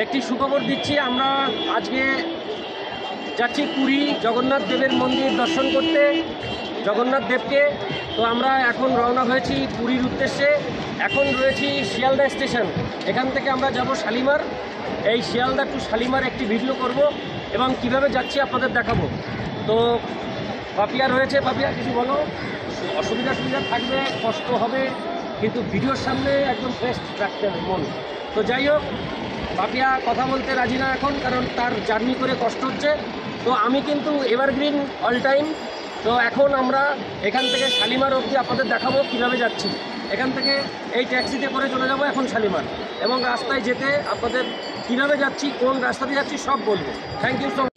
একটি সুখবর দিচ্ছি, আমরা আজকে যাচ্ছি পুরী জগন্নাথ দেবের মন্দির দর্শন করতে, জগন্নাথ দেবকে। তো আমরা এখন রওনা হয়েছি পুরীর উদ্দেশ্যে। এখন রয়েছি শিয়ালদা স্টেশন, এখান থেকে আমরা যাব শালিমার। এই শিয়ালদা টু শালিমার একটি ভিডিও করব এবং কিভাবে যাচ্ছি আপনাদের দেখাবো। তো পাপিয়া রয়েছে, পাপিয়া কিছু বলো। অসুবিধা থাকবে, কষ্ট হবে, কিন্তু ভিডিওর সামনে একদম ফ্রেশ রাখতে হবে মন। তো যাই হোক, পাপিয়া কথা বলতে রাজি না এখন, কারণ তার জার্নি করে কষ্ট হচ্ছে। তো আমি কিন্তু এভারগ্রিন অল টাইম। তো এখন আমরা এখান থেকে শালিমার অবধি আপনাদের দেখাবো কীভাবে যাচ্ছি। এখান থেকে এই ট্যাক্সিতে করে চলে যাব এখন শালিমার, এবং রাস্তায় যেতে আপনাদের কীভাবে যাচ্ছি, কোন রাস্তা দিয়ে যাচ্ছি সব বলবো। Thank you so much.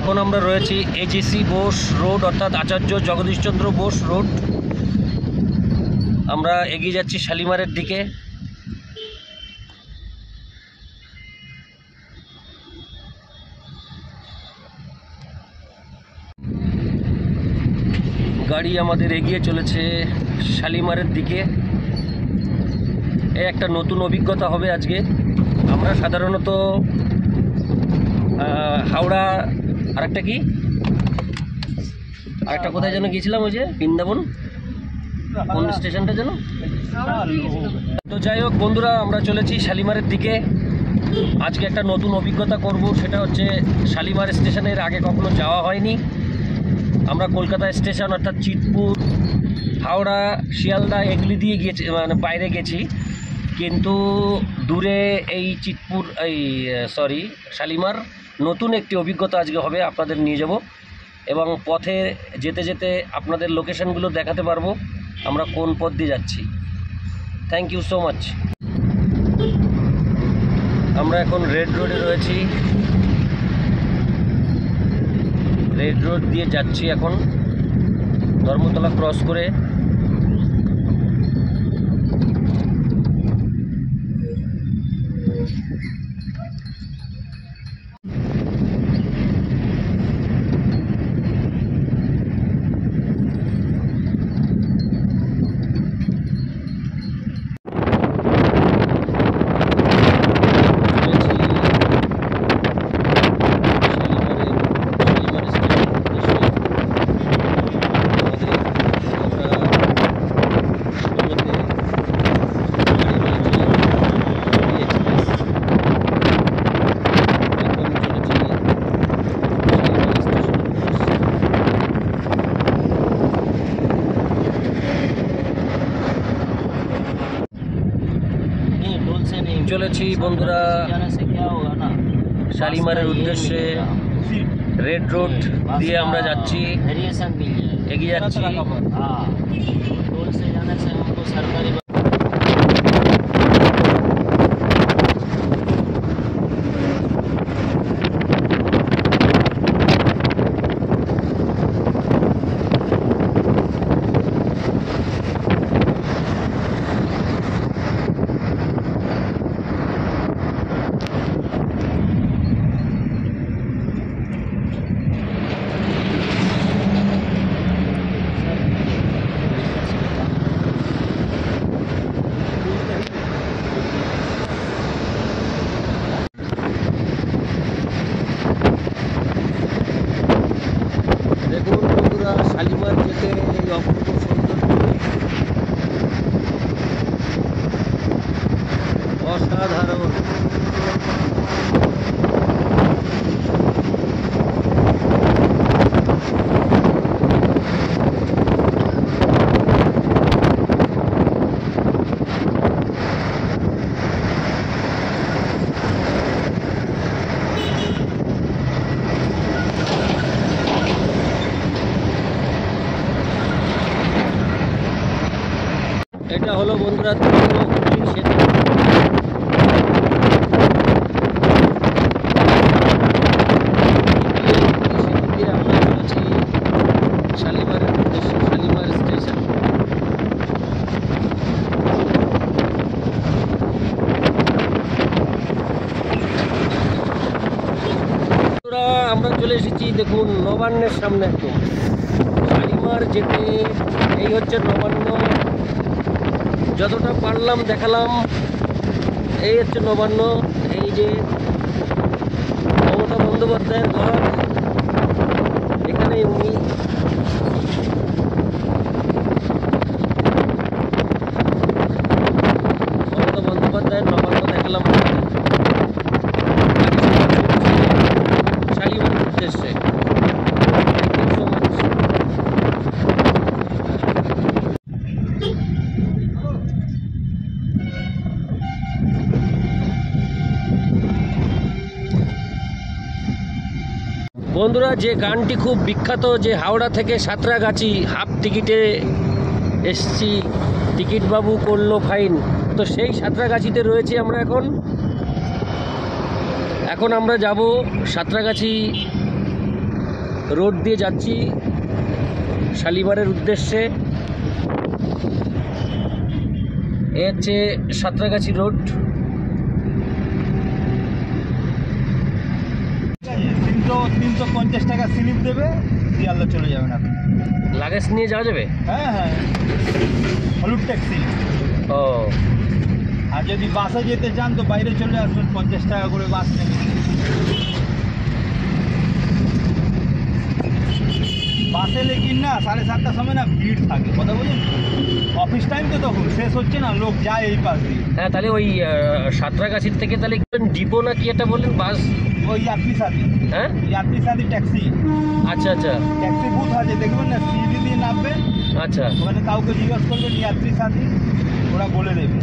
এখন আমরা রয়েছি এজিসি বোস রোড, অর্থাৎ আচার্য জগদীশচন্দ্র বোস রোড। আমরা এগিয়ে যাচ্ছি শালিমারের দিকে। গাড়ি আমাদের এগিয়ে চলেছে শালিমারের দিকে। একটা নতুন অভিজ্ঞতা হবে আজকে। আমরা সাধারণত হাওড়া, আরেকটা কোথায় যেন গিয়েছিলাম, ওই যে বৃন্দাবন, কোন স্টেশনটা যেন। তো যাই হোক বন্ধুরা, আমরা চলেছি শালিমারের দিকে। আজকে একটা নতুন অভিজ্ঞতা করব, সেটা হচ্ছে শালিমার স্টেশনের আগে কখনো যাওয়া হয়নি। আমরা কলকাতা স্টেশন অর্থাৎ চিতপুর, হাওড়া, শিয়ালদা এগুলি দিয়ে গিয়েছি, মানে বাইরে গেছি, কিন্তু দূরে এই চিতপুর শালিমার নতুন একটি অভিজ্ঞতা আজকে হবে, আপনাদের নিয়ে যাব এবং পথে যেতে যেতে আপনাদের লোকেশনগুলো দেখাতে পারবো আমরা কোন পথ দিয়ে যাচ্ছি। Thank you so much. আমরা এখন রেড রোডে রয়েছি, রেড রোড দিয়ে যাচ্ছি এখন ধর্মতলা ক্রস করে। চলেছি বন্ধুরা শালিমারের উদ্দেশ্যে। রেড রোড দিয়ে আমরা যাচ্ছি, এগিয়ে যাচ্ছি। শালিমার যেতে এই অপূর্ব সৌন্দর্য অসাধারণ। এটা হলো বন্ধুরা হুগলির সেতু। সেতু দিয়ে আমরা চলেছি শালিমারের উদ্দেশ্যে, শালিমার স্টেশন। আমরা চলে এসেছি দেখুন নবান্নের সামনে, একদম শালিমার যেতে এই হচ্ছে নবান্ন। যতটা পারলাম দেখালাম। এই হচ্ছে নবান্ন, এই যে মমতা বন্দ্যোপাধ্যায়ের ঘর, এখানে উনি মমতা বন্দ্যোপাধ্যায়ের নবান্ন দেখালাম শালিমারের উদ্দেশ্যে। Thank you so much. বন্ধুরা, যে গানটি খুব বিখ্যাত, যে হাওড়া থেকে সাঁতরাগাছি হাফ টিকিটে এসছি, টিকিট বাবু করলো ফাইন, তো সেই সাঁতরাগাছিতে রয়েছি আমরা এখন আমরা যাব সাঁতরাগাছি রোড দিয়ে যাচ্ছি শালিমারের উদ্দেশ্যে। এ হচ্ছে সাঁতরাগাছি রোড। 350 টাকা স্লিপ দেবে, শিয়ালদা চলে যাবেন আপনি। লাগেজ নিয়ে যাওয়া যাবে? হ্যাঁ হ্যাঁ, হলুদ ট্যাক্সি। ও, আর যদি বাসে যেতে চান তো বাইরে চলে আসবেন, 50 টাকা করে বাস নেবে। বাসে লেকিন না 7:30টার সময় না ভিড় থাকে, কথা বলুন, অফিস টাইম তো তখন শেষ হচ্ছে না, লোক যায় এই পাশ দিয়ে। হ্যাঁ, তাহলে ওই সাঁতরাগাছির থেকে তাহলে ডিপো না কি এটা বললেন, বাস? ওই যাত্রী সাথী। হ্যাঁ, যাত্রী সাথী ট্যাক্সি। আচ্ছা আচ্ছা ট্যাক্সি বুথ আছে, দেখবেন না, সিঁড়ি দিয়ে নামবেন, আচ্ছা। ওখানে কাউকে জিজ্ঞেস করবেন যাত্রী সাথী, ওরা বলে দেবে।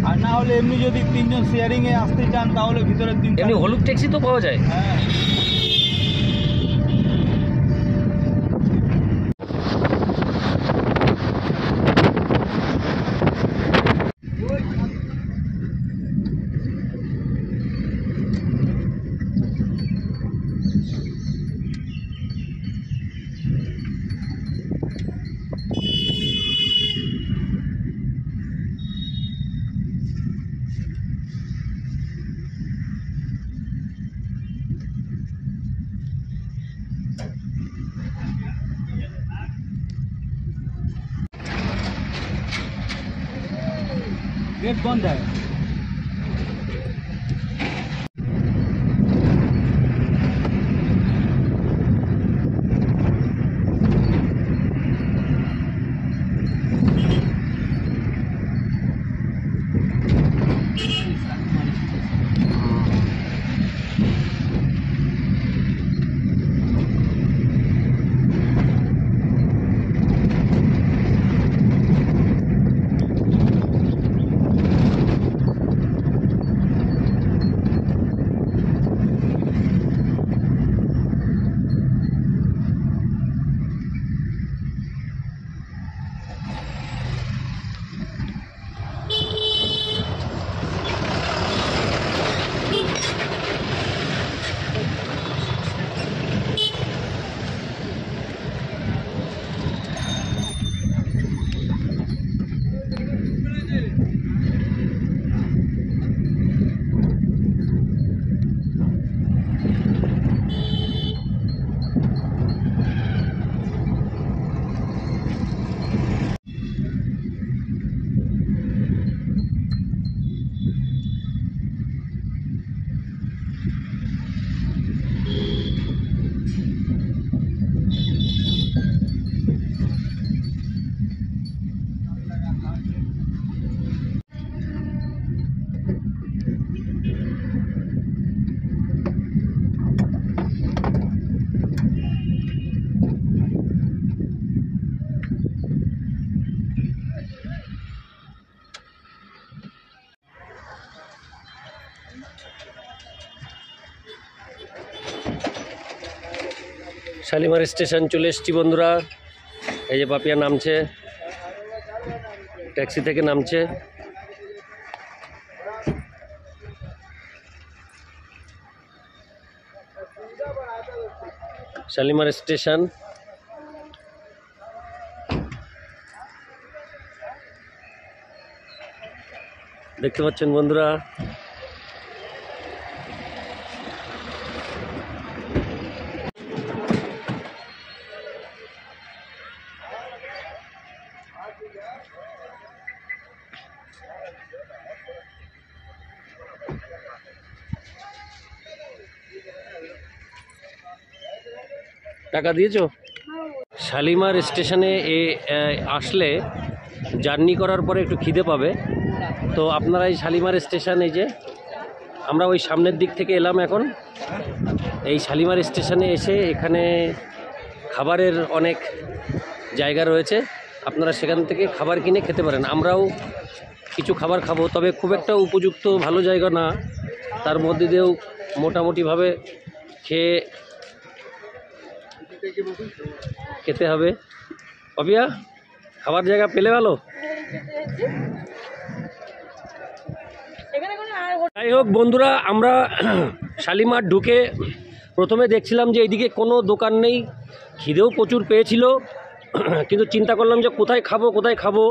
আর না হলে এমনি যদি 3 জন শেয়ারিংয়ে আসতে চান তাহলে ভিতরে 3। এমনি হলুদ ট্যাক্সি তো পাওয়া যায়? হ্যাঁ। गेट बंद है। শালিমার স্টেশন চলে এসেছি বন্ধুরা। এই যে পাপিয়া নামছে, ট্যাক্সি থেকে নামছে। শালিমার স্টেশন। দেখতে পাচ্ছেন বন্ধুরা, টাকা দিয়েছো? শালিমার স্টেশনে আসলে জার্নি করার পরে একটু খিদে পাবে, তো আপনারা এই শালিমার স্টেশন, এই যে আমরা ওই সামনের দিক থেকে এলাম এখন, এই শালিমার স্টেশনে এসে এখানে খাবারের অনেক জায়গা রয়েছে, আপনারা সেখান থেকে খাবার কিনে খেতে পারেন। আমরাও কিছু খাবার খাবো, তবে খুব একটা উপযুক্ত ভালো জায়গা না, তার মধ্যে দিয়েও মোটামুটিভাবে খেতে হবে। অবিয়া, খাবার জায়গা পেলে ভালো। যাই হোক বন্ধুরা, আমরা শালিমার ঢুকে প্রথমে দেখছিলাম যে এইদিকে কোনো দোকান নেই, খিদেও প্রচুর পেয়েছিল, কিন্তু চিন্তা করলাম যে কোথায় খাবো,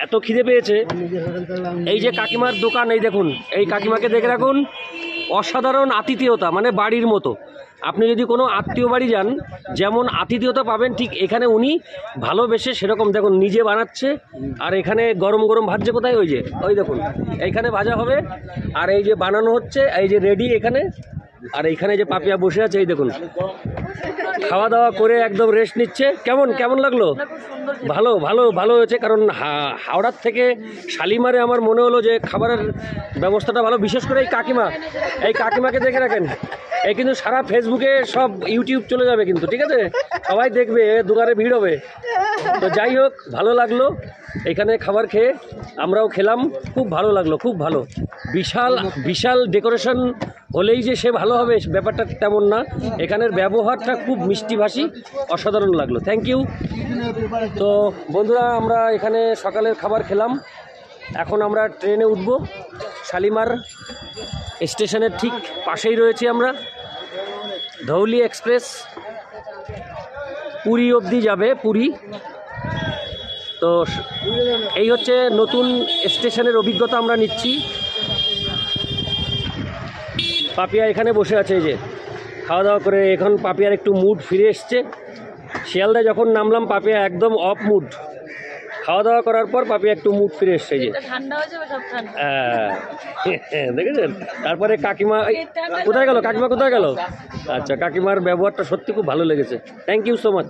এত খিদে পেয়েছে। এই যে কাকিমার দোকান, এই দেখুন, এই কাকিমাকে দেখে রাখুন, অসাধারণ আতিথেয়তা, মানে বাড়ির মতো। আপনি যদি কোনো আত্মীয় বাড়ি যান যেমন আতিথেয়তা পাবেন, ঠিক এখানে উনি ভালোবেসে সেরকম, দেখুন নিজে বানাচ্ছে, আর এখানে গরম গরম ভাজছে কোথায়, ওই দেখুন এইখানে ভাজা হবে, আর এই যে বানানো হচ্ছে, এই যে রেডি এখানে, আর এইখানে যে পাপিয়া বসে আছে, এই দেখুন খাওয়া দাওয়া করে একদম রেস্ট নিচ্ছে। কেমন লাগলো? ভালো হয়েছে, কারণ হাওড়ার থেকে শালিমারে আমার মনে হলো যে খাবারের ব্যবস্থাটা ভালো, বিশেষ করে এই কাকিমাকে দেখে রাখেন, এই কিন্তু সারা ফেসবুকে সব ইউটিউব চলে যাবে কিন্তু, ঠিক আছে, সবাই দেখবে, দোকানে ভিড় হবে। তো যাই হোক, ভালো লাগলো এখানে খাবার খেয়ে, আমরাও খেলাম, খুব ভালো লাগলো, খুব ভালো। বিশাল ডেকোরেশন হলেই যে সে ভালো হবে ব্যাপারটা তেমন না, এখানের ব্যবহারটা খুব মিষ্টিভাষী, অসাধারণ লাগলো। Thank you. তো বন্ধুরা, আমরা এখানে সকালের খাবার খেলাম, এখন আমরা ট্রেনে উঠব। শালিমার স্টেশনের ঠিক পাশেই রয়েছি আমরা, ধৌলি এক্সপ্রেস পুরী অবধি যাবে, পুরী। তো এই হচ্ছে নতুন স্টেশনের অভিজ্ঞতা আমরা নিচ্ছি। পাপিয়া এখানে বসে আছে, এই যে খাওয়া দাওয়া করে, এখন পাপিয়ার একটু মুড ফিরে এসছে। শিয়ালদা যখন নামলাম পাপিয়া একদম অফ মুড, খাওয়া দাওয়া করার পর পাপিয়া একটু মুড ফিরে এসছে, যে দেখেছেন। তারপরে কাকিমা কোথায় গেল, আচ্ছা, কাকিমার ব্যবহারটা সত্যি খুব ভালো লেগেছে। Thank you so much.